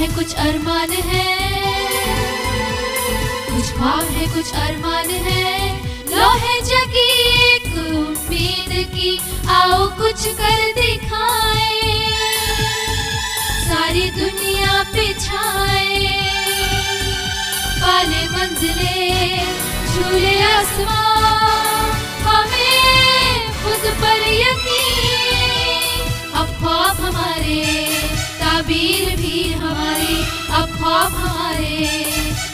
है कुछ अरमान है, कुछ ख्वाब है कुछ अरमान है, लो है जगी एक उम्मीद की, आओ कुछ कर दिखाए, सारी दुनिया पे छाए, पाले मंजिले झूले आसमां, हमें खुद पर यकीन, अब ख्वाब हमारे ताबीर भी हमारी, अब ख्वाब हमारे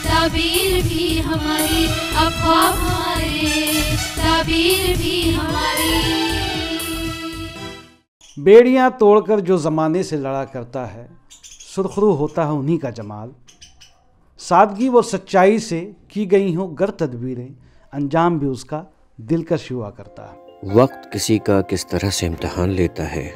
ताबीर भी हमारी, अब ख्वाब हमारे ताबीर भी हमारी। बेड़ियां तोड़कर जो ज़माने से लड़ा करता है, सुरखरू होता है उन्हीं का जमाल, सादगी व सच्चाई से की गई हों गर तदबीरें, अंजाम भी उसका दिलकश हुआ करता है। वक्त किसी का किस तरह से इम्तिहान लेता है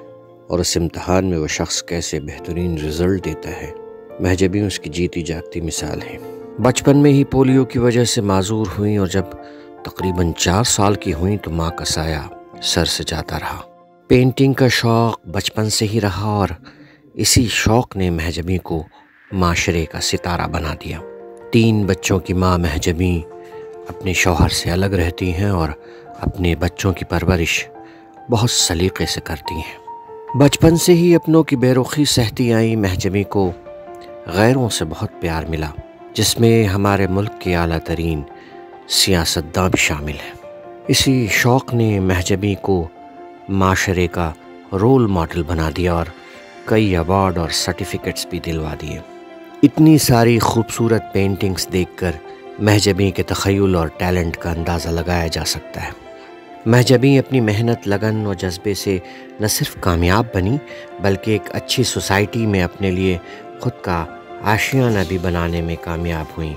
और उस इम्तिहान में वो शख्स कैसे बेहतरीन रिजल्ट देता है, महजबी उसकी जीती जागती मिसाल है। बचपन में ही पोलियो की वजह से माजूर हुई और जब तकरीबन 4 साल की हुई तो माँ का साया सर से जाता रहा। पेंटिंग का शौक़ बचपन से ही रहा और इसी शौक़ ने महजबी को माशरे का सितारा बना दिया। 3 बच्चों की माँ महजबी अपने शौहर से अलग रहती हैं और अपने बच्चों की परवरिश बहुत सलीक़े से करती हैं। बचपन से ही अपनों की बेरुखी सहती आई महजबी को गैरों से बहुत प्यार मिला, जिसमें हमारे मुल्क के आला तरीन सियासतदान भी शामिल हैं। इसी शौक़ ने महजबी को माशरे का रोल मॉडल बना दिया और कई अवार्ड और सर्टिफिकेट्स भी दिलवा दिए। इतनी सारी खूबसूरत पेंटिंग्स देखकर महजबी के तख़य्युल और टैलेंट का अंदाज़ा लगाया जा सकता है। महजबी अपनी मेहनत, लगन और जज्बे से न सिर्फ कामयाब बनी बल्कि एक अच्छी सोसाइटी में अपने लिए ख़ुद का आशियाना भी बनाने में कामयाब हुई।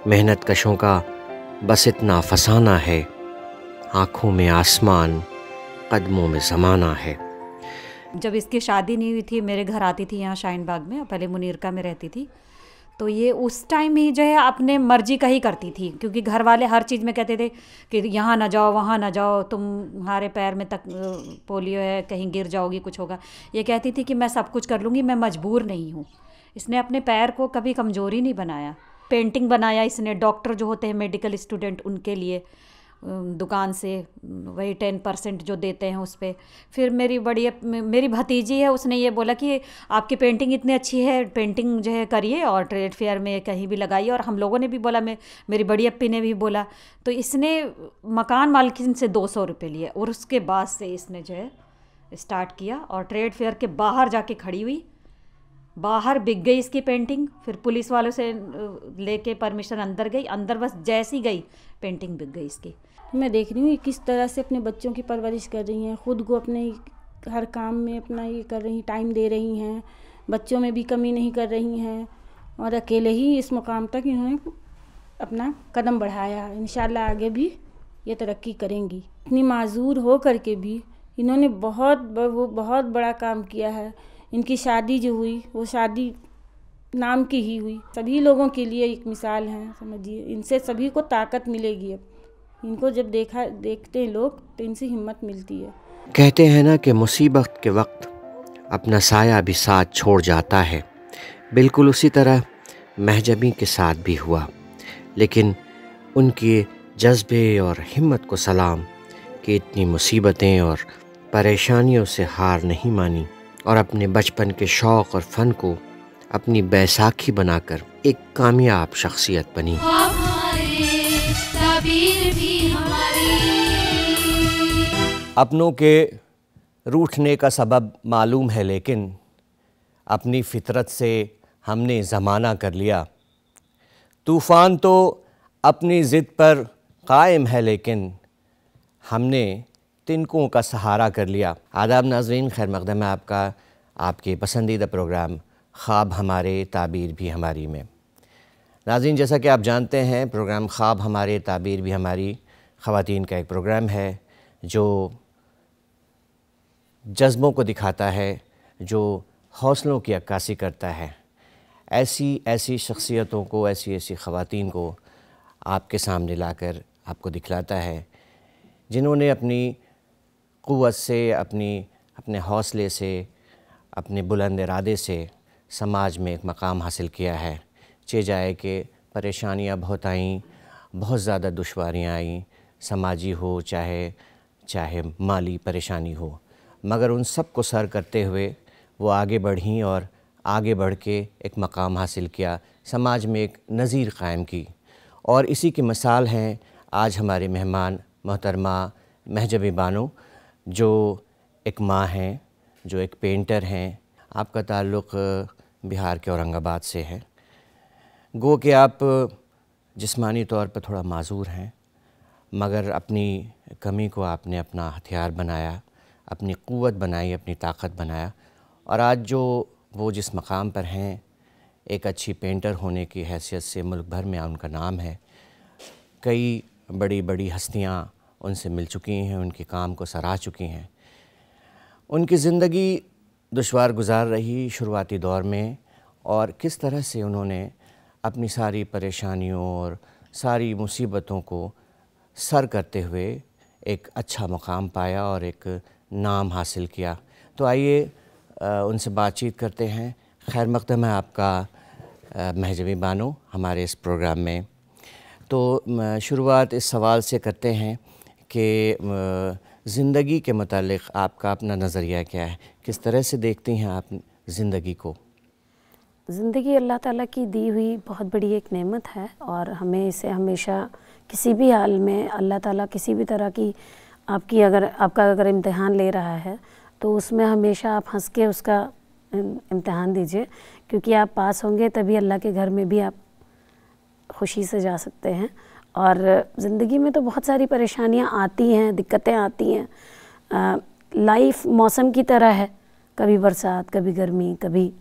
मेहनत कशों का बस इतना फसाना है, आँखों में आसमान, कदमों में ज़माना है। जब इसकी शादी नहीं हुई थी, मेरे घर आती थी यहाँ शाहीन बाग में, पहले मुनीरका में रहती थी, तो ये उस टाइम ही जो है अपने मर्जी का ही करती थी, क्योंकि घर वाले हर चीज़ में कहते थे कि यहाँ ना जाओ, वहाँ ना जाओ, तुम्हारे पैर में तक पोलियो है, कहीं गिर जाओगी, कुछ होगा। ये कहती थी कि मैं सब कुछ कर लूँगी, मैं मजबूर नहीं हूँ। इसने अपने पैर को कभी कमज़ोरी नहीं बनाया। पेंटिंग बनाया इसने, डॉक्टर जो होते हैं मेडिकल स्टूडेंट उनके लिए दुकान से वही 10% जो देते हैं उस पर। फिर मेरी भतीजी है, उसने ये बोला कि आपकी पेंटिंग इतनी अच्छी है, पेंटिंग जो है करिए और ट्रेड फेयर में कहीं भी लगाइए। और हम लोगों ने भी बोला, मेरी बड़ी अप्पी ने भी बोला। तो इसने मकान मालकिन से 200 रुपये लिए और उसके बाद से इसने जो है स्टार्ट किया और ट्रेड फेयर के बाहर जाके खड़ी हुई, बाहर बिक गई इसकी पेंटिंग। फिर पुलिस वालों से लेके परमिशन अंदर गई, अंदर बस जैसी गई पेंटिंग बिक गई इसकी। मैं देख रही हूँ किस तरह से अपने बच्चों की परवरिश कर रही हैं, ख़ुद को अपने हर काम में अपना ये कर रही, टाइम दे रही हैं, बच्चों में भी कमी नहीं कर रही हैं और अकेले ही इस मुकाम तक इन्होंने अपना कदम बढ़ाया है। इंशाल्लाह आगे भी ये तरक्की करेंगी। इतनी माजूर हो करके भी इन्होंने बहुत बड़ा काम किया है। इनकी शादी जो हुई वो शादी नाम की ही हुई, सभी लोगों के लिए एक मिसाल हैं, समझिए। इनसे सभी को ताकत मिलेगी। अब इनको जब देखते हैं लोग तो इनसे हिम्मत मिलती है। कहते हैं ना कि मुसीबत के वक्त अपना साया भी साथ छोड़ जाता है। बिल्कुल उसी तरह महजबी के साथ भी हुआ, लेकिन उनके जज्बे और हिम्मत को सलाम कि इतनी मुसीबतें और परेशानियों से हार नहीं मानी और अपने बचपन के शौक़ और फ़न को अपनी बैसाखी बनाकर एक कामयाब शख्सियत बनी। अपनों के रूठने का सबब मालूम है, लेकिन अपनी फितरत से हमने ज़माना कर लिया। तूफ़ान तो अपनी ज़िद पर कायम है, लेकिन हमने तिनकों का सहारा कर लिया। आदाब नाज़रीन, खैर मक़दम है आपका आपके पसंदीदा प्रोग्राम ख्वाब हमारे ताबीर भी हमारी में। नाज़रीन, जैसा कि आप जानते हैं, प्रोग्राम ख्वाब हमारे ताबीर भी हमारी ख़वातीन का एक प्रोग्राम है जो जज्बों को दिखाता है, जो हौसलों की अक्कासी करता है। ऐसी शख्सियतों को, ऐसी ख़वातीन को आपके सामने लाकर आपको दिखलाता है जिन्होंने अपनी क़ुव्वत से, अपने हौसले से, अपने बुलंद इरादे से समाज में एक मकाम हासिल किया है। चे जाए कि परेशानियाँ बहुत आईं, बहुत ज़्यादा दुश्वारियाँ आईं, समाजी हो चाहे माली परेशानी हो, मगर उन सब को सर करते हुए वो आगे बढ़ीं और आगे बढ़ के एक मकाम हासिल किया, समाज में एक नज़ीर कायम की। और इसी की मिसाल हैं आज हमारे मेहमान मोहतरमा महजबी बानो, जो एक माँ हैं, जो एक पेंटर हैं। आपका ताल्लुक़ बिहार के औरंगाबाद से है। गो कि आप जिस्मानी तौर पर थोड़ा माज़ूर हैं, मगर अपनी कमी को आपने अपना हथियार बनाया, अपनी क़ुव्वत बनाई, अपनी ताकत बनाया, और आज जो वो जिस मकाम पर हैं, एक अच्छी पेंटर होने की हैसियत से मुल्क भर में उनका नाम है। कई बड़ी बड़ी हस्तियाँ उनसे मिल चुकी हैं, उनके काम को सराह चुकी हैं। उनकी ज़िंदगी दुश्वार गुजार रही शुरुआती दौर में, और किस तरह से उन्होंने अपनी सारी परेशानियों और सारी मुसीबतों को सर करते हुए एक अच्छा मकाम पाया और एक नाम हासिल किया। तो आइए उनसे बातचीत करते हैं। खैर मक़दम है आपका महजबी बानो हमारे इस प्रोग्राम में। तो शुरुआत इस सवाल से करते हैं कि ज़िंदगी के मुतालिक़ आपका अपना नज़रिया क्या है? किस तरह से देखती हैं आप ज़िंदगी को? ज़िंदगी अल्लाह ताला की दी हुई बहुत बड़ी एक नेमत है, और हमें इसे हमेशा किसी भी हाल में अल्लाह ताला किसी भी तरह की आपका अगर इम्तिहान ले रहा है तो उसमें हमेशा आप हंस के उसका इम्तिहान दीजिए, क्योंकि आप पास होंगे तभी अल्लाह के घर में भी आप खुशी से जा सकते हैं। और ज़िंदगी में तो बहुत सारी परेशानियां आती हैं, दिक्कतें आती हैं। लाइफ मौसम की तरह है, कभी बरसात, कभी गर्मी, कभी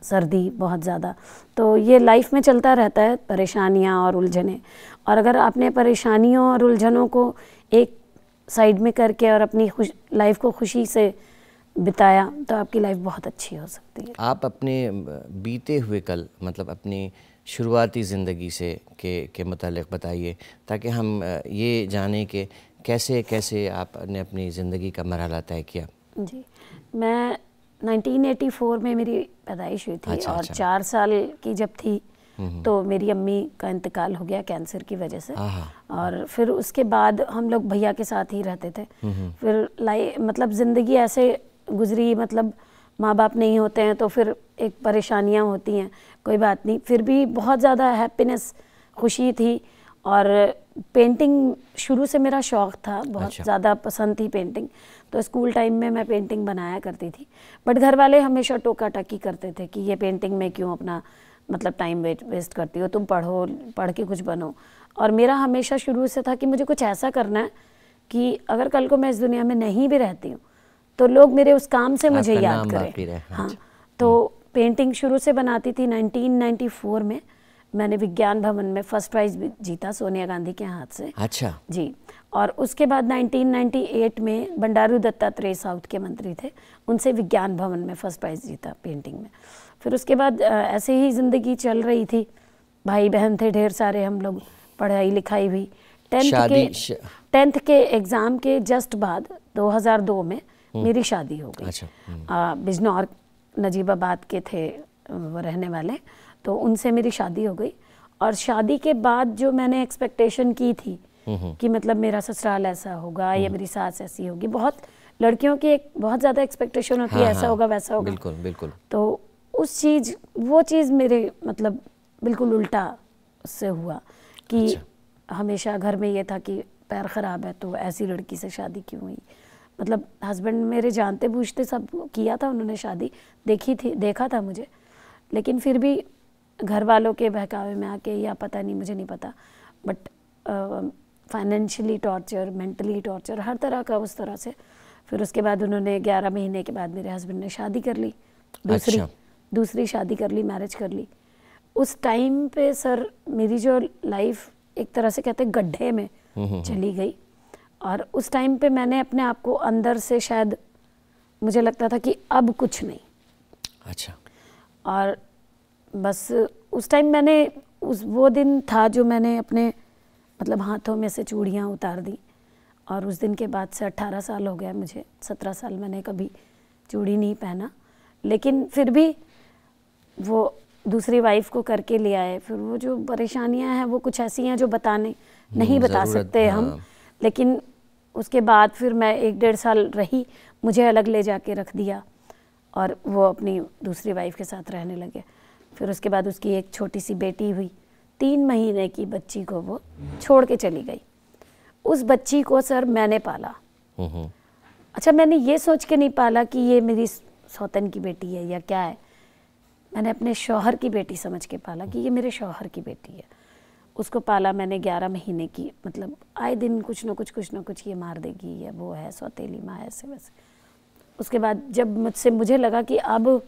सर्दी बहुत ज़्यादा, तो ये लाइफ में चलता रहता है, परेशानियां और उलझनें। और अगर आपने परेशानियों और उलझनों को एक साइड में करके और अपनी लाइफ को खुशी से बिताया तो आपकी लाइफ बहुत अच्छी हो सकती है। आप अपने बीते हुए कल, मतलब अपनी शुरुआती ज़िंदगी से के मुतालिक़ बताइए, ताकि हम ये जानें कि कैसे कैसे आपने अपनी ज़िंदगी का मरहला तय किया। जी, मैं 1984 में मेरी पैदाइश हुई थी। अच्छा, और अच्छा। 4 साल की जब थी तो मेरी अम्मी का इंतकाल हो गया कैंसर की वजह से। और फिर उसके बाद हम लोग भैया के साथ ही रहते थे। फिर मतलब ज़िंदगी ऐसे गुजरी, मतलब माँ बाप नहीं होते हैं तो फिर एक परेशानियाँ होती हैं, कोई बात नहीं, फिर भी बहुत ज़्यादा हैप्पीनेस, खुशी थी। और पेंटिंग शुरू से मेरा शौक़ था, बहुत ज़्यादा पसंद थी पेंटिंग, तो स्कूल टाइम में मैं पेंटिंग बनाया करती थी। बट घर वाले हमेशा टोका टाकी करते थे कि ये पेंटिंग में क्यों अपना मतलब टाइम वेस्ट करती हो, तुम पढ़ो, पढ़ के कुछ बनो। और मेरा हमेशा शुरू से था कि मुझे कुछ ऐसा करना है कि अगर कल को मैं इस दुनिया में नहीं भी रहती हूँ तो लोग मेरे उस काम से मुझे याद करें। हाँ, तो पेंटिंग शुरू से बनाती थी। 1994 में मैंने विज्ञान भवन में फर्स्ट प्राइज़ जीता सोनिया गांधी के हाथ से। अच्छा जी। और उसके बाद 1998 में बंडारू दत्तात्रेय साउथ के मंत्री थे, उनसे विज्ञान भवन में फर्स्ट प्राइज़ जीता पेंटिंग में। फिर उसके बाद ऐसे ही ज़िंदगी चल रही थी, भाई बहन थे ढेर सारे, हम लोग पढ़ाई लिखाई भी। 10th के एग्ज़ाम के जस्ट बाद 2002 में मेरी शादी हो गई। अच्छा। बिजनौर नजीबाबाद के थे वो रहने वाले, तो उनसे मेरी शादी हो गई। और शादी के बाद जो मैंने एक्सपेक्टेशन की थी कि मतलब मेरा ससुराल ऐसा होगा या मेरी सास ऐसी होगी, बहुत लड़कियों की एक बहुत ज़्यादा एक्सपेक्टेशन होती है, ऐसा होगा वैसा होगा। बिल्कुल बिल्कुल। तो वो चीज़ मेरे मतलब बिल्कुल उल्टा उससे हुआ कि हमेशा घर में ये था कि पैर ख़राब है तो ऐसी लड़की से शादी क्यों हुई। मतलब हस्बैंड मेरे जानते बूझते सब किया था उन्होंने शादी, देखा था मुझे, लेकिन फिर भी घर वालों के बहकावे में आके, या पता नहीं, मुझे नहीं पता, but financially torture, mentally torture, हर तरह का उस तरह से। फिर उसके बाद उन्होंने 11 महीने के बाद मेरे हस्बैंड ने शादी कर ली, दूसरी शादी कर ली, मैरिज कर ली। उस टाइम पे सर मेरी जो लाइफ एक तरह से कहते गड्ढे में चली गई। और उस टाइम पे मैंने अपने आप को अंदर से शायद मुझे लगता था कि अब कुछ नहीं। अच्छा। और बस उस टाइम मैंने वो दिन था जो मैंने अपने मतलब हाथों में से चूड़ियाँ उतार दी। और उस दिन के बाद से 18 साल हो गया मुझे, 17 साल मैंने कभी चूड़ी नहीं पहना। लेकिन फिर भी वो दूसरी वाइफ को करके ले आए। फिर वो जो परेशानियां हैं वो कुछ ऐसी हैं जो बताने नहीं बता सकते हम, लेकिन उसके बाद फिर मैं 1-1.5 साल रही, मुझे अलग ले जाके रख दिया और वो अपनी दूसरी वाइफ के साथ रहने लगे। फिर उसके बाद उसकी एक छोटी सी बेटी हुई, 3 महीने की बच्ची को वो छोड़ के चली गई। उस बच्ची को सर मैंने पाला। अच्छा, मैंने ये सोच के नहीं पाला कि ये मेरी सौतन की बेटी है या क्या है, मैंने अपने शौहर की बेटी समझ के पाला कि ये मेरे शौहर की बेटी है। उसको पाला मैंने 11 महीने की, मतलब आए दिन कुछ ना कुछ ये मार देगी या वो है सौतेली माँ, ऐसे वैसे। उसके बाद जब मुझे लगा कि अब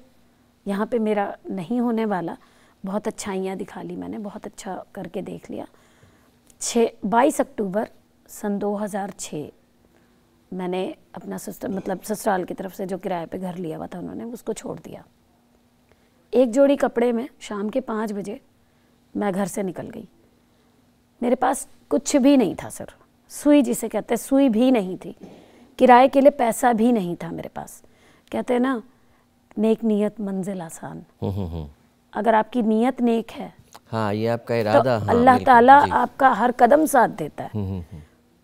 यहाँ पे मेरा नहीं होने वाला, बहुत अच्छाइयाँ दिखा ली मैंने, बहुत अच्छा करके देख लिया। 22 अक्टूबर सन 2006 मैंने अपना ससुराल की तरफ से जो किराए पे घर लिया हुआ था उन्होंने, उसको छोड़ दिया। एक जोड़ी कपड़े में शाम के 5 बजे मैं घर से निकल गई। मेरे पास कुछ भी नहीं था सर, सुई जिसे कहते हैं सुई भी नहीं थी, किराए के लिए पैसा भी नहीं था मेरे पास। कहते हैं ना, नेक नियत मंजिल आसान। अगर आपकी नियत नेक है, हाँ, ये आपका इरादा, तो अल्लाह ताला आपका हर कदम साथ देता है।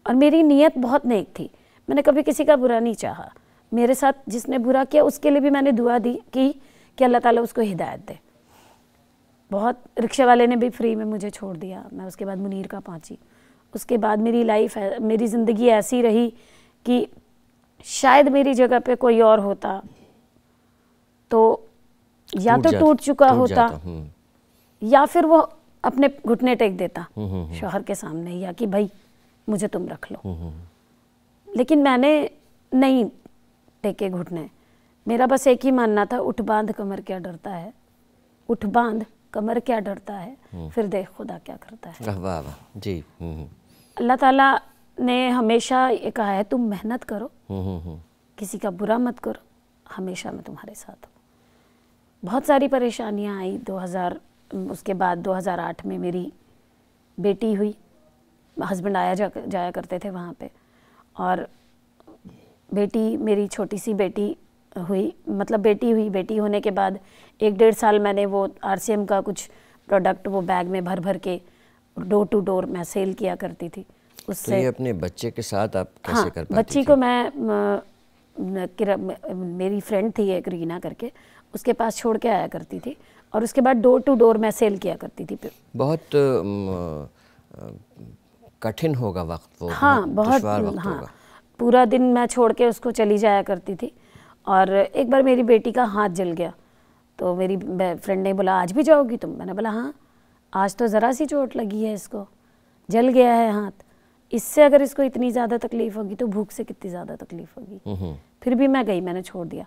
और मेरी नियत बहुत नेक थी, मैंने कभी किसी का बुरा नहीं चाहा। मेरे साथ जिसने बुरा किया उसके लिए भी मैंने दुआ दी कि अल्लाह ताला उसको हिदायत दे। बहुत रिक्शे वाले ने भी फ्री में मुझे छोड़ दिया। मैं उसके बाद मुनीर का पहुंची। उसके बाद मेरी ज़िंदगी ऐसी रही कि शायद मेरी जगह पे कोई और होता तो या तो टूट चुका होता या फिर वो अपने घुटने टेक देता शौहर के सामने, या कि भाई मुझे तुम रख लो। लेकिन मैंने नहीं टेके घुटने। मेरा बस एक ही मानना था, उठ बांध कमर क्या डरता है, उठ बांध कमर क्या डरता है, फिर देख खुदा क्या करता है। वाह वाह जी। अल्लाह ताला ने हमेशा ये कहा है, तुम मेहनत करो, किसी का बुरा मत करो, हमेशा मैं तुम्हारे साथ हूँ। बहुत सारी परेशानियाँ आई। उसके बाद 2008 में मेरी बेटी हुई। हस्बैंड जाया करते थे वहाँ पे, और बेटी, मेरी छोटी सी बेटी हुई, मतलब बेटी होने के बाद 1-1.5 साल मैंने वो RCM का कुछ प्रोडक्ट वो बैग में भर के डोर टू डोर मैं सेल किया करती थी। उससे तो ये अपने बच्चे के साथ आप कैसे कर पाती बच्ची थी? को मैं मेरी फ्रेंड थी एक रीना करके, उसके पास छोड़ के आया करती थी, और उसके बाद डोर टू डोर मैं सेल किया करती थी। बहुत कठिन होगा वक्त वो, हाँ, बहुत वक्त हाँ होगा। पूरा दिन मैं छोड़ के उसको चली जाया करती थी। और एक बार मेरी बेटी का हाथ जल गया, तो मेरी फ्रेंड ने बोला आज भी जाओगी तुम? मैंने बोला हाँ, आज तो ज़रा सी चोट लगी है, इसको जल गया है हाथ, इससे अगर इसको इतनी ज़्यादा तकलीफ़ होगी तो भूख से कितनी ज़्यादा तकलीफ़ होगी। फिर भी मैं गई, मैंने छोड़ दिया।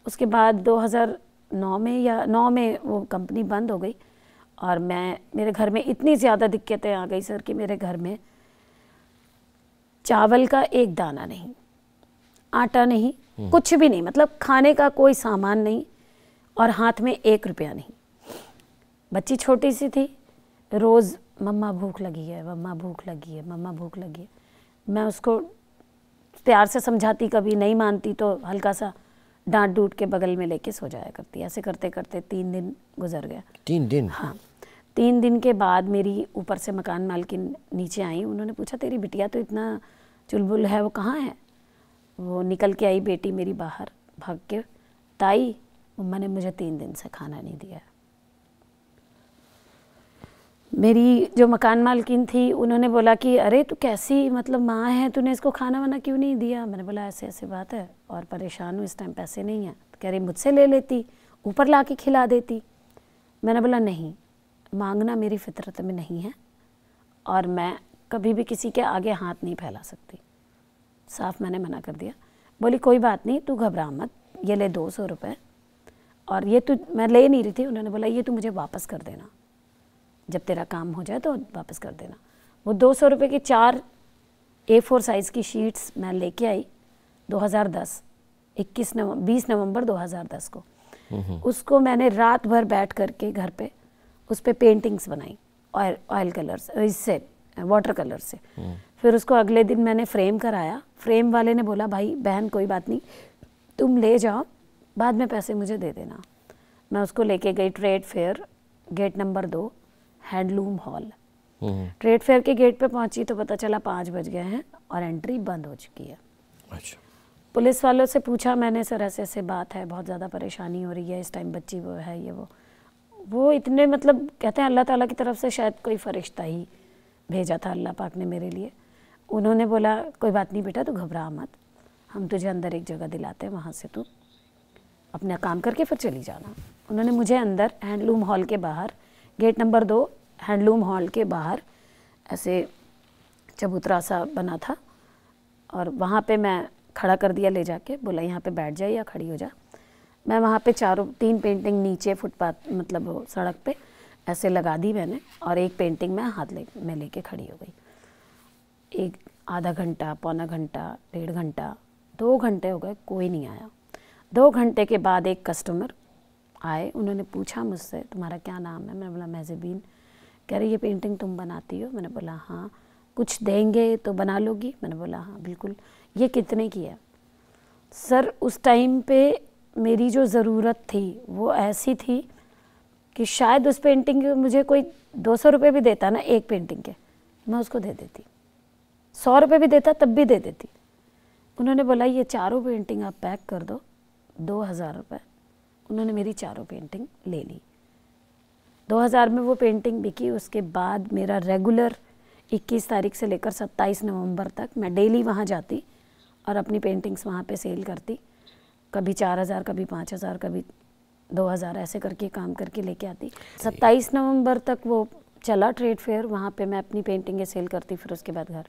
उसके बाद 2009 में वो कंपनी बंद हो गई, और मेरे घर में इतनी ज़्यादा दिक्कतें आ गई सर कि मेरे घर में चावल का एक दाना नहीं, आटा नहीं, कुछ भी नहीं, मतलब खाने का कोई सामान नहीं, और हाथ में 1 रुपया नहीं। बच्ची छोटी सी थी, रोज़ मम्मा भूख लगी है, मम्मा भूख लगी है, मम्मा भूख लगी है। मैं उसको प्यार से समझाती, कभी नहीं मानती तो हल्का सा डांट डूट के बगल में लेके सो जाया करती। ऐसे करते करते 3 दिन गुजर गया। 3 दिन? हाँ। 3 दिन के बाद मेरी ऊपर से मकान मालकिन नीचे आई। उन्होंने पूछा तेरी बिटिया तो इतना चुलबुल है, वो कहाँ है? वो निकल के आई बेटी मेरी बाहर भाग के, ताई मम्मा ने मुझे 3 दिन से खाना नहीं दिया। मेरी जो मकान मालकिन थी उन्होंने बोला कि अरे तू कैसी मतलब माँ है, तूने इसको खाना वाना क्यों नहीं दिया? मैंने बोला ऐसे ऐसे बात है और परेशान हूँ, इस टाइम पैसे नहीं हैं। तो कह रही मुझसे ले लेती, ऊपर ला के खिला देती। मैंने बोला नहीं, मांगना मेरी फितरत में नहीं है, और मैं कभी भी किसी के आगे हाथ नहीं फैला सकती। साफ मैंने मना कर दिया। बोली कोई बात नहीं, तू घबरा मत, ये ले 200 रुपये, और ये तू, मैं ले नहीं रही थी, उन्होंने बोला ये तू मुझे वापस कर देना, जब तेरा काम हो जाए तो वापस कर देना। वो 200 रुपये की 4 A4 साइज़ की शीट्स मैं लेके आई 2010, 20 नवंबर 2010 को। उसको मैंने रात भर बैठ करके घर पे उस पर पेंटिंग्स बनाई, ऑयल कलर्स, इससे वाटर कलर से। फिर उसको अगले दिन मैंने फ्रेम कराया। फ्रेम वाले ने बोला भाई बहन कोई बात नहीं, तुम ले जाओ, बाद में पैसे मुझे दे देना। मैं उसको लेके गई trade fair, gate number 2, handloom hall. Trade fair के गेट पे पहुंची तो पता चला 5 बज गए हैं और एंट्री बंद हो चुकी है। अच्छा। पुलिस वालों से पूछा मैंने, सर ऐसे ऐसे बात है, बहुत ज़्यादा परेशानी हो रही है, इस टाइम बच्ची वो है ये वो इतने मतलब कहते हैं अल्लाह ताला की तरफ से शायद कोई फरिश्ता ही भेजा था अल्लाह पाक ने मेरे लिए। उन्होंने बोला कोई बात नहीं बेटा, तू घबरा मत, हम तुझे अंदर एक जगह दिलाते हैं, वहाँ से तू अपना काम करके फिर चली जाना। उन्होंने मुझे अंदर हैंडलूम हॉल के बाहर, गेट नंबर 2 हैंडलूम हॉल के बाहर ऐसे चबूतरा सा बना था और वहाँ पे मैं खड़ा कर दिया ले जाके, बोला यहाँ पे बैठ जा या खड़ी हो जा। मैं वहाँ पे 3 पेंटिंग नीचे फुटपाथ मतलब सड़क पे ऐसे लगा दी मैंने और एक पेंटिंग मैं हाथ में लेके खड़ी हो गई। एक आधा घंटा, पौना घंटा, 1.5 घंटा, 2 घंटे हो गए, कोई नहीं आया। 2 घंटे के बाद एक कस्टमर आए, उन्होंने पूछा मुझसे तुम्हारा क्या नाम है? मैंने बोला महज़बीन। कह रही ये पेंटिंग तुम बनाती हो? मैंने बोला हाँ। कुछ देंगे तो बना लोगी? मैंने बोला हाँ बिल्कुल। ये कितने की है? सर उस टाइम पे मेरी जो ज़रूरत थी वो ऐसी थी कि शायद उस पेंटिंग के मुझे कोई 200 रुपये भी देता ना एक पेंटिंग के, मैं उसको दे देती। 100 रुपये भी देता तब भी दे देती। उन्होंने बोला ये 4 पेंटिंग आप पैक कर दो, 2000 रुपये। उन्होंने मेरी 4 पेंटिंग ले ली। 2000 में वो पेंटिंग बिकी। उसके बाद मेरा रेगुलर 21 तारीख से लेकर 27 नवंबर तक मैं डेली वहाँ जाती और अपनी पेंटिंग्स वहाँ पे सेल करती। कभी 4000, कभी 5000, कभी 2000 ऐसे करके काम करके लेके आती। 27 नवंबर तक वो चला ट्रेड फेयर, वहाँ पे मैं अपनी पेंटिंगें सेल करती। फिर उसके बाद घर,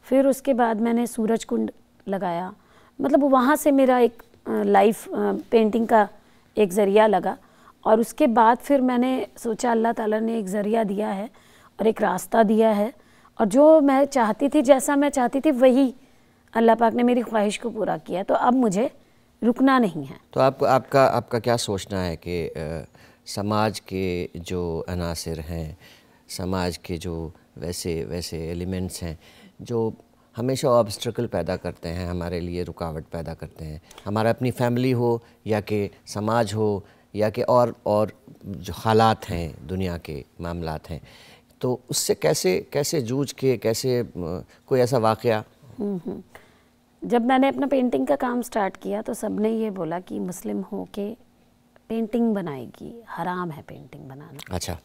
फिर उसके बाद मैंने सूरज कुंड लगाया। मतलब वहाँ से मेरा एक लाइफ पेंटिंग का एक ज़रिया लगा। और उसके बाद फिर मैंने सोचा अल्लाह ताला ने एक ज़रिया दिया है और एक रास्ता दिया है, और जो मैं चाहती थी, जैसा मैं चाहती थी, वही अल्लाह पाक ने मेरी ख्वाहिश को पूरा किया। तो अब मुझे रुकना नहीं है। तो आपका क्या सोचना है कि समाज के जो अनासिर हैं, समाज के जो वैसे एलिमेंट्स हैं जो हमेशा ऑब्स्ट्रकल पैदा करते हैं, हमारे लिए रुकावट पैदा करते हैं, हमारा अपनी फैमिली हो या कि समाज हो या कि और जो हालात हैं, दुनिया के मामलात हैं, तो उससे कैसे जूझ के कैसे कोई ऐसा वाक़या? जब मैंने अपना पेंटिंग का काम स्टार्ट किया तो सबने ये बोला कि मुस्लिम हो के पेंटिंग बनाएगी, हराम है पेंटिंग बनाना। अच्छा।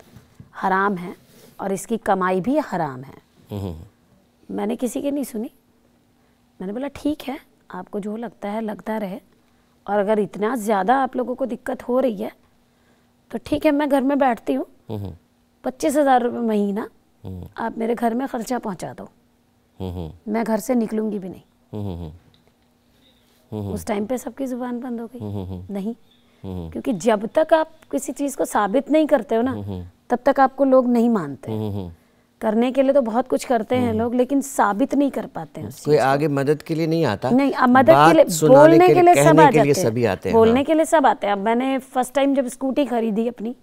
हराम है और इसकी कमाई भी हराम है। मैंने किसी की नहीं सुनी। मैंने बोला ठीक है, आपको जो लगता है लगता रहे, और अगर इतना ज़्यादा आप लोगों को दिक्कत हो रही है तो ठीक है, मैं घर में बैठती हूँ, 25,000 रुपये महीना आप मेरे घर में ख़र्चा पहुँचा दो, मैं घर से निकलूँगी भी नहीं। उस टाइम पे सबकी ज़ुबान बंद हो गई। नहीं, क्योंकि जब तक आप किसी चीज़ को साबित नहीं करते हो ना, तब तक आपको लोग नहीं मानते। करने के लिए तो बहुत कुछ करते हैं लोग, लेकिन साबित नहीं कर पाते हैं। कोई आगे मदद के लिए नहीं आता। नहीं, मदद के लिए, बोलने के लिए सब आ जाते हैं। बोलने के लिए सब आते हैं। अब मैंने फर्स्ट टाइम जब स्कूटी खरीदी अपनी,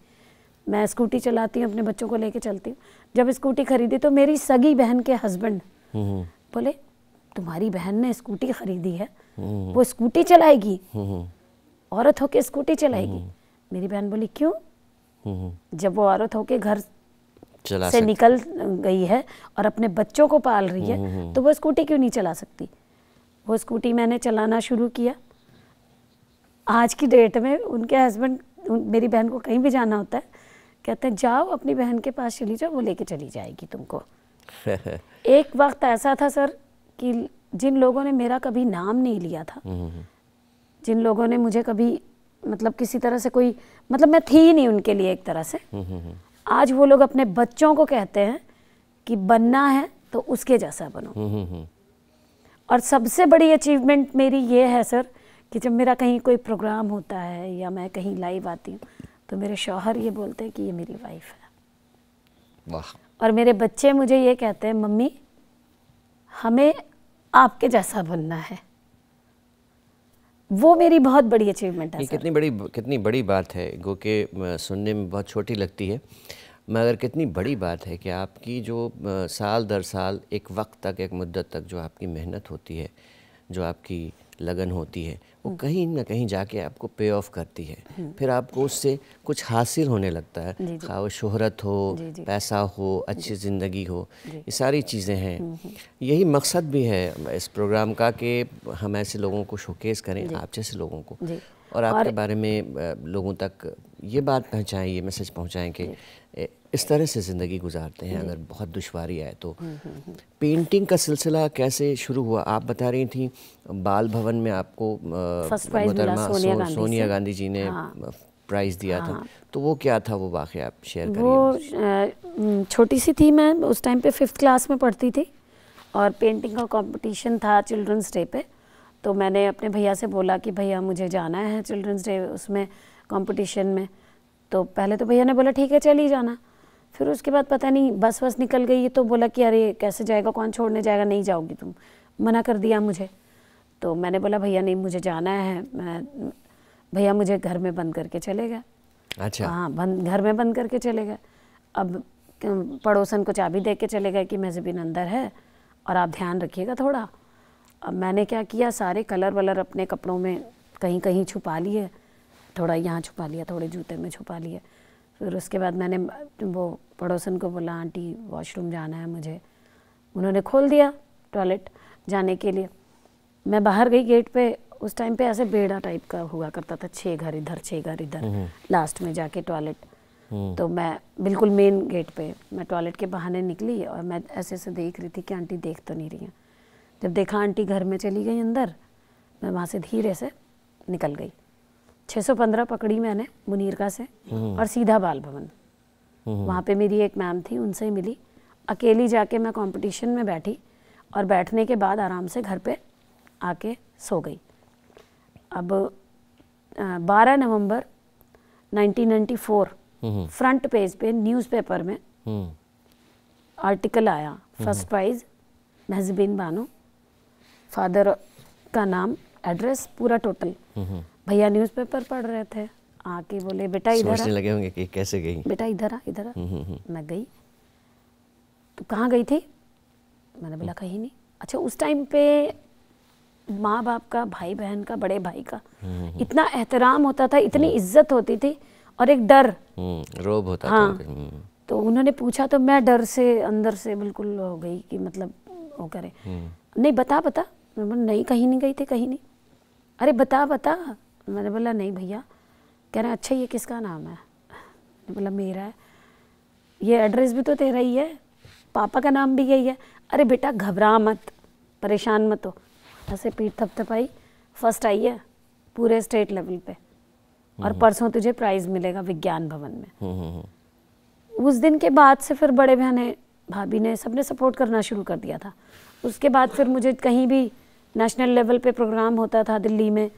मैं स्कूटी चलाती हूँ, अपने बच्चों को लेके चलती हूँ। जब स्कूटी खरीदी तो मेरी सगी बहन के हस्बैंड बोले तुम्हारी बहन ने स्कूटी खरीदी है, वो स्कूटी चलाएगी, औरत होके स्कूटी चलाएगी? मेरी बहन बोली क्यों? जब वो औरत होके घर से निकल गई है और अपने बच्चों को पाल रही है तो वो स्कूटी क्यों नहीं चला सकती? वो स्कूटी मैंने चलाना शुरू किया। आज की डेट में उनके हस्बैंड, मेरी बहन को कहीं भी जाना होता है, कहते हैं जाओ अपनी बहन के पास चली जाओ, वो लेके चली जाएगी तुमको। एक वक्त ऐसा था सर कि जिन लोगों ने मेरा कभी नाम नहीं लिया था, जिन लोगों ने मुझे कभी मतलब किसी तरह से कोई, मतलब मैं थी ही नहीं उनके लिए एक तरह से, आज वो लोग अपने बच्चों को कहते हैं कि बनना है तो उसके जैसा बनो। और सबसे बड़ी अचीवमेंट मेरी ये है सर कि जब मेरा कहीं कोई प्रोग्राम होता है या मैं कहीं लाइव आती हूँ तो मेरे शौहर ये बोलते हैं कि ये मेरी वाइफ है। वाह। और मेरे बच्चे मुझे ये कहते हैं मम्मी हमें आपके जैसा बनना है। वो मेरी बहुत बड़ी अचीवमेंट है। कितनी बड़ी बात है, गो के सुनने में बहुत छोटी लगती है, मगर कितनी बड़ी बात है कि आपकी जो साल दर साल एक वक्त तक, एक मुद्दत तक जो आपकी मेहनत होती है, जो आपकी लगन होती है वो कहीं ना कहीं जाके आपको पे ऑफ करती है। फिर आपको उससे कुछ हासिल होने लगता है, खा वो शोहरत हो, पैसा हो, अच्छी ज़िंदगी हो, ये सारी चीज़ें हैं। यही मकसद भी है इस प्रोग्राम का कि हम ऐसे लोगों को शोकेस करें, आप जैसे लोगों को, और आपके बारे में लोगों तक ये बात पहुँचाएँ, ये मैसेज पहुँचाएँ कि इस तरह से ज़िंदगी गुजारते हैं अगर बहुत दुश्वारी आए तो। पेंटिंग का सिलसिला कैसे शुरू हुआ? आप बता रही थी बाल भवन में आपको फर्स्ट प्राइज़ मिला सोनिया गांधी जी ने प्राइज़ दिया था, तो वो क्या था वो वाक़या आप शेयर करिए। वो छोटी सी थी, मैं उस टाइम पे 5th क्लास में पढ़ती थी और पेंटिंग का कंपटीशन था चिल्ड्रंस डे पे। तो मैंने अपने भैया से बोला कि भैया मुझे जाना है चिल्ड्रंस डे उसमें कंपटीशन में। तो पहले तो भैया ने बोला ठीक है चली जाना, फिर उसके बाद पता नहीं बस निकल गई तो बोला कि अरे कैसे जाएगा, कौन छोड़ने जाएगा, नहीं जाओगी तुम, मना कर दिया मुझे। तो मैंने बोला भैया नहीं मुझे जाना है, भैया मुझे घर में बंद करके चले गए। अच्छा। हाँ, घर में बंद करके चले गए। अब पड़ोसन को चाबी दे के चले गए कि मेज़बीन अंदर है और आप ध्यान रखिएगा थोड़ा। अब मैंने क्या किया, सारे कलर वलर अपने कपड़ों में कहीं कहीं छुपा लिए, थोड़ा यहाँ छुपा लिया, थोड़े जूते में छुपा लिए। फिर उसके बाद मैंने वो पड़ोसन को बोला आंटी वॉशरूम जाना है मुझे, उन्होंने खोल दिया टॉयलेट जाने के लिए। मैं बाहर गई गेट पे, उस टाइम पे ऐसे बेड़ा टाइप का हुआ करता था, 6 घर इधर 6 घर इधर, लास्ट में जाके टॉयलेट। तो मैं बिल्कुल मेन गेट पे मैं टॉयलेट के बहाने निकली और मैं ऐसे ऐसे देख रही थी कि आंटी देख तो नहीं रही हैं। जब देखा आंटी घर में चली गई अंदर, मैं वहाँ से धीरे से निकल गई। 615 पकड़ी मैंने मुनीरका से और सीधा बाल भवन। वहाँ पे मेरी एक मैम थी, उनसे ही मिली। अकेली जाके मैं कंपटीशन में बैठी और बैठने के बाद आराम से घर पे आके सो गई। अब 12 नवंबर 1994 फ्रंट पेज पे न्यूज़पेपर में आर्टिकल आया, फर्स्ट प्राइज़ मेहज़बीन बानो, फादर का नाम, एड्रेस, पूरा टोटल। भैया न्यूज़पेपर पढ़ रहे थे, आके बोले बेटा इधर सोचने लगे होंगे कि कैसे गई, बेटा इधर आ इधर आ। मैं गई, तो कहाँ गई थी? मैंने बोला कहीं नहीं। अच्छा, उस टाइम पे माँ बाप का, भाई बहन का, बड़े भाई का इतना एहतराम होता था, इतनी इज्जत होती थी और एक डर, रोब होता हाँ, था। तो उन्होंने पूछा तो मैं डर से अंदर से बिल्कुल हो गई कि मतलब वो करे। नहीं बता बता, मैं बोला नहीं कहीं नहीं गई थी, कहीं नहीं। अरे बता बता, मैंने बोला नहीं भैया। कह रहे अच्छा ये किसका नाम है? मैंने बोला मेरा है। ये एड्रेस भी तो तेरा ही है, पापा का नाम भी यही है। अरे बेटा घबरा मत, परेशान मत हो। ऐसे पीठ थपथपाई, फर्स्ट आई है पूरे स्टेट लेवल पे और परसों तुझे प्राइज़ मिलेगा विज्ञान भवन में। उस दिन के बाद से फिर बड़े बहने, भाभी ने, सबने सपोर्ट करना शुरू कर दिया था। उसके बाद फिर मुझे कहीं भी नेशनल लेवल पे प्रोग्राम होता था दिल्ली में,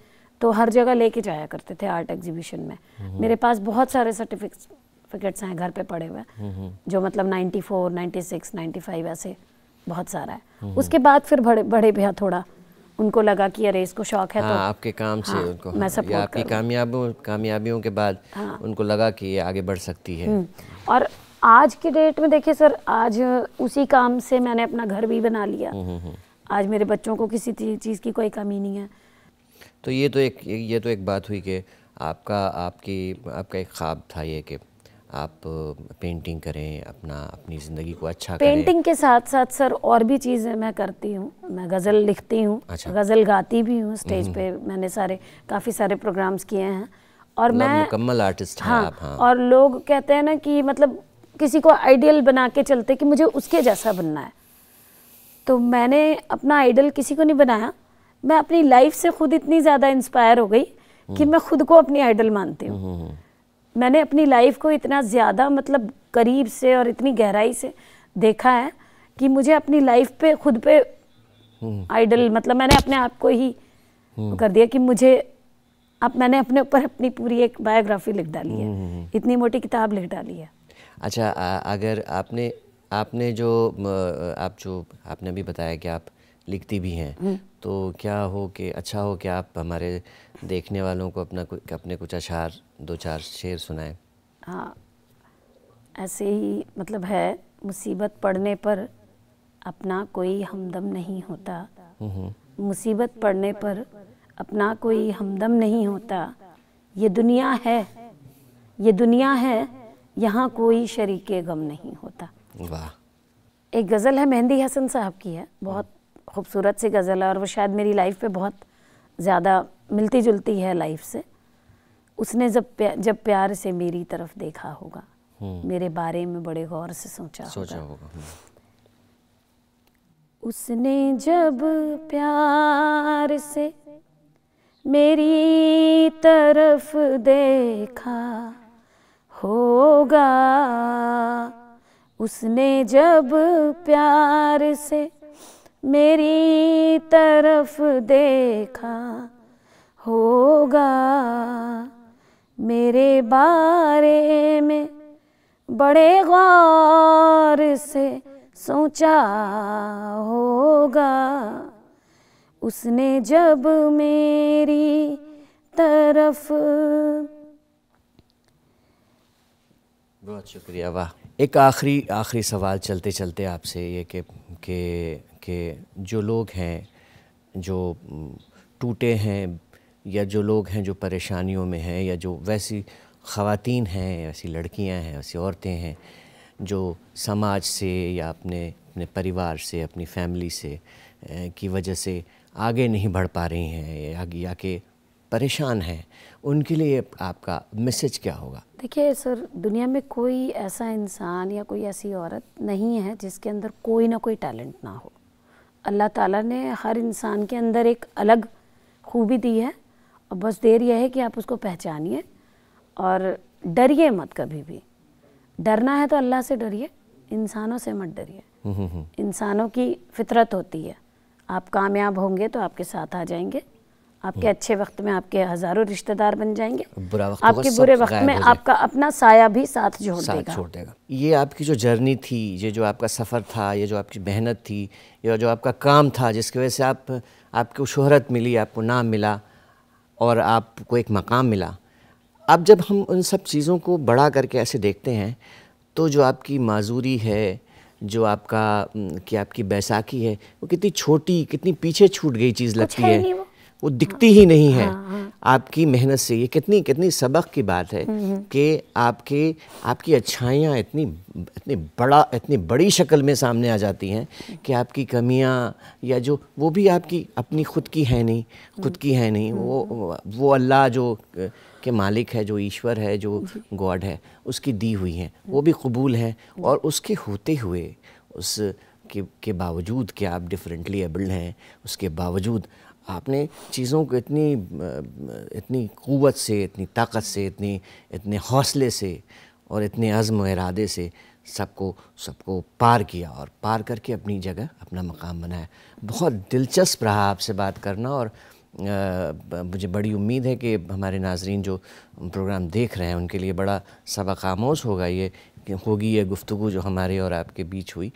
तो हर जगह लेके जाया करते थे आर्ट एग्जीबिशन में। मेरे पास बहुत सारे सर्टिफिकेट्स हैं घर पे पड़े हुए, जो मतलब 94, 96, 95 ऐसे बहुत सारा है। उसके बाद फिर बड़े भैया थोड़ा उनको लगा कि अरे इसको शौक है, हाँ, तो आपके काम से उनको, मैं सपोर्ट या आपकी कामयाबियों के बाद उनको लगा कि ये आगे बढ़ सकती है। और आज के डेट में देखिए सर, आज उसी काम से मैंने अपना घर भी बना लिया। आज मेरे बच्चों को किसी चीज़ की कोई कमी नहीं है। तो ये तो एक बात हुई कि आपका एक ख्वाब था ये कि आप पेंटिंग करें, अपनी ज़िंदगी को अच्छा करें। पेंटिंग के साथ साथ सर और भी चीज़ें मैं करती हूँ। मैं गज़ल लिखती हूँ, अच्छा। गज़ल गाती भी हूँ स्टेज पे। मैंने काफ़ी सारे प्रोग्राम्स किए हैं और मैं मुकम्मल आर्टिस्ट हैं आप। हाँ। और लोग कहते हैं ना कि मतलब किसी को आइडियल बना के चलते कि मुझे उसके जैसा बनना है, तो मैंने अपना आइडल किसी को नहीं बनाया। मैं अपनी लाइफ से खुद इतनी ज़्यादा इंस्पायर हो गई कि मैं खुद को अपनी आइडल मानती हूँ। मैंने अपनी लाइफ को इतना ज़्यादा मतलब करीब से और इतनी गहराई से देखा है कि मुझे अपनी लाइफ पे खुद पे आइडल, मतलब मैंने अपने आप को ही कर दिया कि मैंने अपने ऊपर अपनी पूरी एक बायोग्राफी लिख डाली है, इतनी मोटी किताब लिख डाली है। अच्छा, अगर आपने आपने भी बताया कि आप लिखती भी हैं, तो क्या हो कि अच्छा हो कि आप हमारे देखने वालों को अपने कुछ अशार, 2-4 शेर सुनाएं। हाँ, ऐसे ही मतलब है। मुसीबत पड़ने पर अपना कोई हमदम नहीं होता, मुसीबत पड़ने पर अपना कोई हमदम नहीं होता। ये दुनिया है, ये दुनिया है, यहाँ कोई शरीके गम नहीं होता। वाह। एक गज़ल है, मेहंदी हसन साहब की है, बहुत खूबसूरत सी गज़ल है और वो शायद मेरी लाइफ पे बहुत ज़्यादा मिलती जुलती है लाइफ से। उसने जब प्यार से मेरी तरफ देखा होगा, मेरे बारे में बड़े गौर से सोचा होगा। उसने जब प्यार से मेरी तरफ देखा होगा, उसने जब प्यार से मेरी तरफ देखा होगा, मेरे बारे में बड़े गौर से सोचा होगा, उसने जब मेरी तरफ। बहुत शुक्रिया। वाह। एक आखिरी सवाल चलते चलते आपसे ये कि जो लोग हैं जो टूटे हैं, या जो लोग हैं जो परेशानियों में हैं, या जो वैसी ख़वातीन हैं, वैसी लड़कियां हैं, वैसी औरतें हैं जो समाज से या अपने परिवार से, अपनी फैमिली से की वजह से आगे नहीं बढ़ पा रही हैं या कि परेशान हैं, उनके लिए आपका मैसेज क्या होगा? देखिए सर, दुनिया में कोई ऐसा इंसान या कोई ऐसी औरत नहीं है जिसके अंदर कोई ना कोई टैलेंट ना हो। अल्लाह ताला ने हर इंसान के अंदर एक अलग खूबी दी है और बस देर यह है कि आप उसको पहचानिए और डरिए मत कभी भी। डरना है तो अल्लाह से डरिए, इंसानों से मत डरिए। इंसानों की फितरत होती है, आप कामयाब होंगे तो आपके साथ आ जाएंगे, आपके अच्छे वक्त में आपके हज़ारों रिश्तेदार बन जाएंगे, आपके बुरे वक्त में आपका अपना साया भी साथ छोड़ देगा। ये आपकी जो जर्नी थी, ये जो आपका सफ़र था, ये जो आपकी मेहनत थी, ये जो आपका काम था, जिसकी वजह से आपको शोहरत मिली, आपको नाम मिला और आपको एक मकाम मिला। अब जब हम उन सब चीज़ों को बढ़ा करके ऐसे देखते हैं तो जो आपकी माजूरी है, जो आपकी बैसाखी है, वो कितनी छोटी, कितनी पीछे छूट गई चीज़ लगती है, वो दिखती ही नहीं है आपकी मेहनत से। ये कितनी सबक की बात है कि आपकी अच्छाइयाँ इतनी बड़ी शक्ल में सामने आ जाती हैं कि आपकी कमियाँ या जो वो भी आपकी अपनी खुद की है नहीं, वो अल्लाह जो के मालिक है, जो ईश्वर है, जो गॉड है, उसकी दी हुई हैं, वो भी कबूल हैं। और उसके होते हुए के बावजूद कि आप डिफरेंटली एबल्ड हैं, उसके बावजूद आपने चीज़ों को इतनी क़ुव्वत से, इतनी ताकत से, इतने हौसले से और इतने अज़्म व इरादे से सबको पार किया और पार करके अपनी जगह, अपना मकाम बनाया। बहुत दिलचस्प रहा आपसे बात करना और मुझे बड़ी उम्मीद है कि हमारे नाज़रीन जो प्रोग्राम देख रहे हैं उनके लिए बड़ा सबक आमोज़ होगी ये गुफ्तगू जो हमारे और आपके बीच हुई।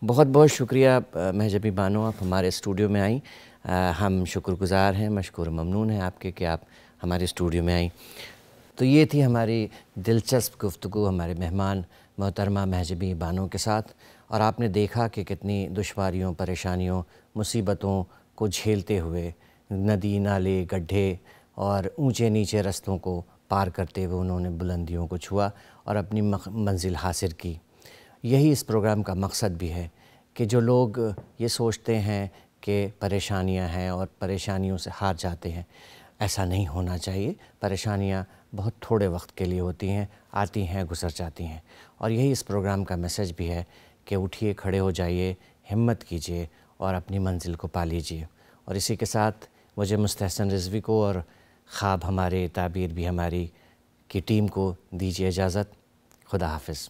बहुत बहुत शुक्रिया महजबी बानो, आप हमारे स्टूडियो में आई। हम शुक्रगुज़ार हैं, मशकूर ममनून हैं आपके कि आप हमारे स्टूडियो में आई। तो ये थी हमारी दिलचस्प गुफ्तगू हमारे मेहमान मोहतरमा महजबी बानो के साथ। और आपने देखा कि कितनी दुश्वारियों, परेशानियों, मुसीबतों को झेलते हुए नदी, नाले, गड्ढे और ऊंचे नीचे रास्तों को पार करते हुए उन्होंने बुलंदियों को छुआ और अपनी मंजिल हासिल की। यही इस प्रोग्राम का मकसद भी है कि जो लोग ये सोचते हैं कि परेशानियां हैं और परेशानियों से हार जाते हैं, ऐसा नहीं होना चाहिए। परेशानियां बहुत थोड़े वक्त के लिए होती हैं, आती हैं, गुजर जाती हैं। और यही इस प्रोग्राम का मैसेज भी है कि उठिए, खड़े हो जाइए, हिम्मत कीजिए और अपनी मंजिल को पा लीजिए। और इसी के साथ मुझे मुस्तहसन रिजवी को और ख्वाब हमारे ताबीर भी हमारी की टीम को दीजिए इजाज़त। खुदा हाफिज़।